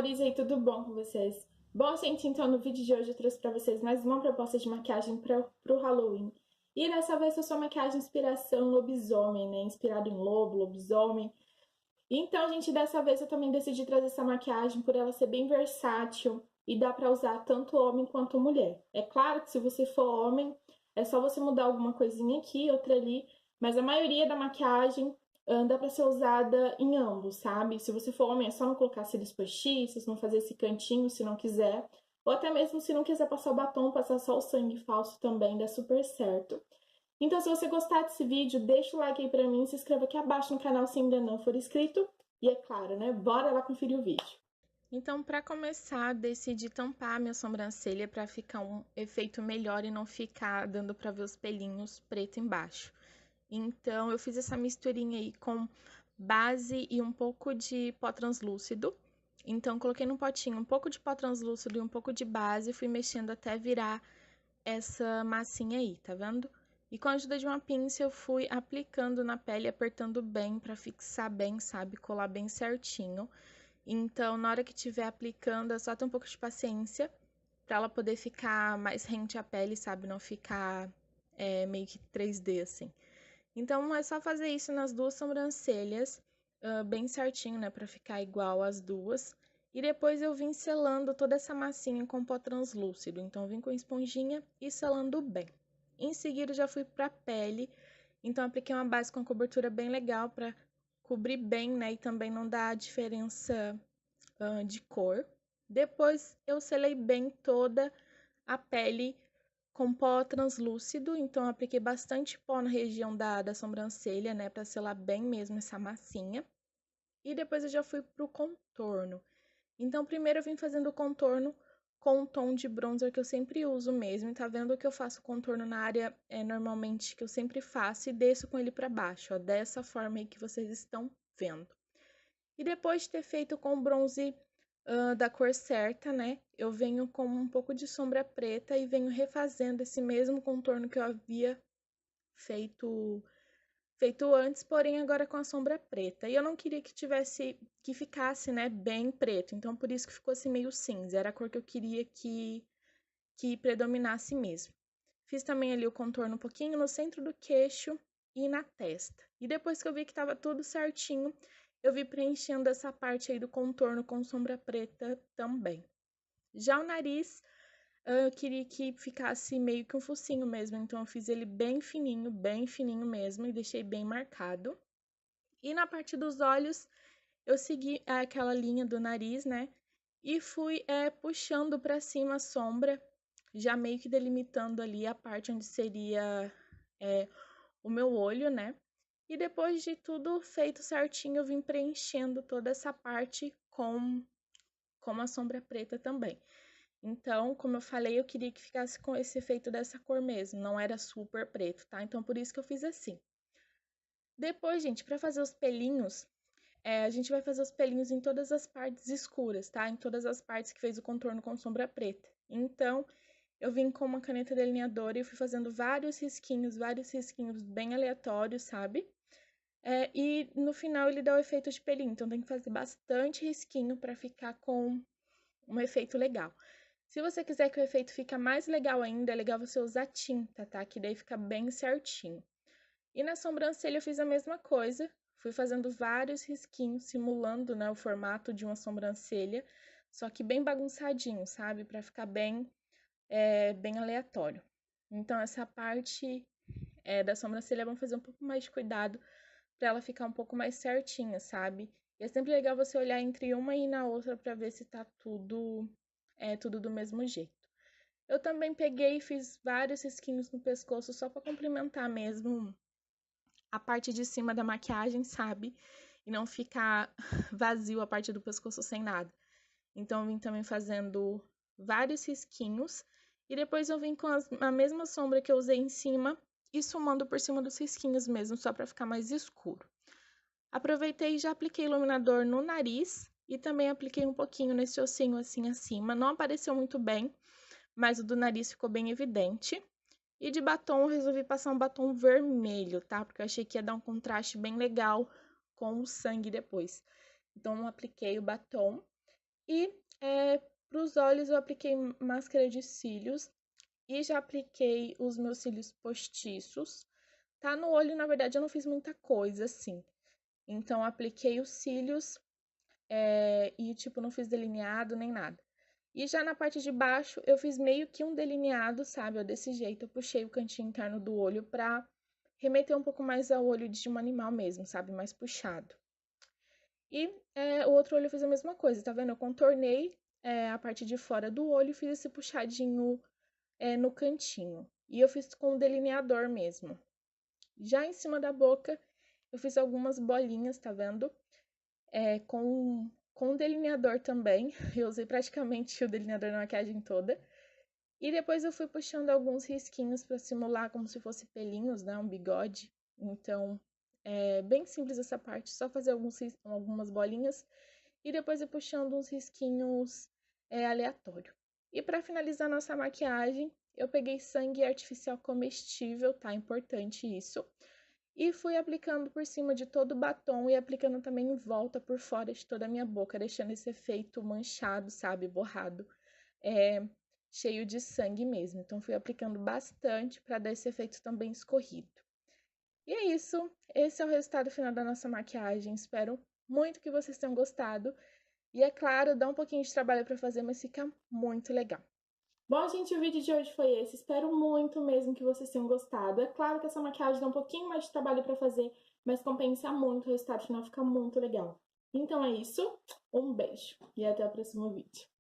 amores, e aí, tudo bom com vocês? Bom, gente, então no vídeo de hoje eu trouxe pra vocês mais uma proposta de maquiagem pro Halloween. E dessa vez eu sou maquiagem inspiração lobisomem, né? Inspirado em lobo, lobisomem. Então, gente, dessa vez eu também decidi trazer essa maquiagem por ela ser bem versátil e dá pra usar tanto homem quanto mulher. É claro que se você for homem, é só você mudar alguma coisinha aqui, outra ali, mas a maioria da maquiagem dá pra ser usada em ambos, sabe? Se você for homem, é só não colocar cílios postiços, não fazer esse cantinho se não quiser, ou até mesmo se não quiser passar o batom, passar só o sangue falso também, dá super certo. Então, se você gostar desse vídeo, deixa o like aí pra mim, se inscreva aqui abaixo no canal se ainda não for inscrito. E é claro, né? Bora lá conferir o vídeo. Então, pra começar, decidi tampar minha sobrancelha pra ficar um efeito melhor e não ficar dando pra ver os pelinhos preto embaixo. Então, eu fiz essa misturinha aí com base e um pouco de pó translúcido. Então, coloquei num potinho um pouco de pó translúcido e um pouco de base e fui mexendo até virar essa massinha aí, tá vendo? E com a ajuda de uma pinça eu fui aplicando na pele, apertando bem pra fixar bem, sabe? Colar bem certinho. Então, na hora que estiver aplicando, é só ter um pouco de paciência pra ela poder ficar mais rente à pele, sabe? Não ficar meio que 3D, assim. Então, é só fazer isso nas duas sobrancelhas, bem certinho, né? Pra ficar igual as duas. E depois eu vim selando toda essa massinha com pó translúcido. Então, eu vim com esponjinha e selando bem. Em seguida, já fui pra pele. Então, apliquei uma base com cobertura bem legal pra cobrir bem, né? E também não dar diferença de cor. Depois, eu selei bem toda a pele com pó translúcido, então eu apliquei bastante pó na região da sobrancelha, né, pra selar bem mesmo essa massinha. E depois eu já fui pro contorno. Então, primeiro eu vim fazendo o contorno com um tom de bronzer que eu sempre uso mesmo. E tá vendo que eu faço contorno na área normalmente que eu sempre faço e desço com ele pra baixo, ó, dessa forma aí que vocês estão vendo. E depois de ter feito com o bronze da cor certa, né? Eu venho com um pouco de sombra preta e venho refazendo esse mesmo contorno que eu havia feito antes, porém agora com a sombra preta. E eu não queria que ficasse, né, bem preto, então por isso que ficou assim meio cinza, era a cor que eu queria que predominasse mesmo. Fiz também ali o contorno um pouquinho no centro do queixo e na testa. E depois que eu vi que tava tudo certinho, eu vi preenchendo essa parte aí do contorno com sombra preta também. Já o nariz, eu queria que ficasse meio que um focinho mesmo, então eu fiz ele bem fininho mesmo, e deixei bem marcado. E na parte dos olhos, eu segui aquela linha do nariz, né? E fui puxando pra cima a sombra, já meio que delimitando ali a parte onde seria o meu olho, né? E depois de tudo feito certinho, eu vim preenchendo toda essa parte com a sombra preta também. Então, como eu falei, eu queria que ficasse com esse efeito dessa cor mesmo, não era super preto, tá? Então, por isso que eu fiz assim. Depois, gente, pra fazer os pelinhos, a gente vai fazer os pelinhos em todas as partes escuras, tá? Em todas as partes que fez o contorno com sombra preta. Então, eu vim com uma caneta delineadora e fui fazendo vários risquinhos bem aleatórios, sabe? E no final ele dá o efeito de pelinho, então tem que fazer bastante risquinho pra ficar com um efeito legal. Se você quiser que o efeito fique mais legal ainda, é legal você usar tinta, tá? Que daí fica bem certinho. E na sobrancelha eu fiz a mesma coisa, fui fazendo vários risquinhos, simulando, né, o formato de uma sobrancelha, só que bem bagunçadinho, sabe? Pra ficar bem aleatório. Então, essa parte da sobrancelha vamos fazer um pouco mais de cuidado pra ela ficar um pouco mais certinha, sabe? E é sempre legal você olhar entre uma e na outra pra ver se tá tudo do mesmo jeito. Eu também peguei e fiz vários risquinhos no pescoço só pra complementar mesmo a parte de cima da maquiagem, sabe? E não ficar vazio a parte do pescoço sem nada. Então, eu vim também fazendo vários risquinhos. E depois eu vim com a mesma sombra que eu usei em cima e sumando por cima dos risquinhos mesmo, só pra ficar mais escuro. Aproveitei e já apliquei iluminador no nariz e também apliquei um pouquinho nesse ossinho assim acima. Não apareceu muito bem, mas o do nariz ficou bem evidente. E de batom, eu resolvi passar um batom vermelho, tá? Porque eu achei que ia dar um contraste bem legal com o sangue depois. Então, eu apliquei o batom E para os olhos eu apliquei máscara de cílios e já apliquei os meus cílios postiços. Tá no olho, na verdade, eu não fiz muita coisa assim. Então, apliquei os cílios e, tipo, não fiz delineado nem nada. E já na parte de baixo, eu fiz meio que um delineado, sabe? Ó, desse jeito, eu puxei o cantinho interno do olho pra remeter um pouco mais ao olho de um animal mesmo, sabe? Mais puxado. E o outro olho eu fiz a mesma coisa, tá vendo? Eu contornei a parte de fora do olho e fiz esse puxadinho no cantinho. E eu fiz com o delineador mesmo. Já em cima da boca, eu fiz algumas bolinhas, tá vendo? Com delineador também. Eu usei praticamente o delineador na maquiagem toda. E depois eu fui puxando alguns risquinhos para simular como se fosse pelinhos, né? Um bigode. Então, é bem simples essa parte, só fazer algumas bolinhas e depois ir puxando uns risquinhos aleatório. E para finalizar nossa maquiagem, eu peguei sangue artificial comestível, tá? Importante isso. E fui aplicando por cima de todo o batom e aplicando também em volta por fora de toda a minha boca, deixando esse efeito manchado, sabe? Borrado, é, cheio de sangue mesmo. Então, fui aplicando bastante para dar esse efeito também escorrido. E é isso. Esse é o resultado final da nossa maquiagem. Espero muito que vocês tenham gostado. E é claro, dá um pouquinho de trabalho para fazer, mas fica muito legal. Bom, gente, o vídeo de hoje foi esse. Espero muito mesmo que vocês tenham gostado. É claro que essa maquiagem dá um pouquinho mais de trabalho para fazer, mas compensa muito, o resultado final fica muito legal. Então é isso, um beijo e até o próximo vídeo.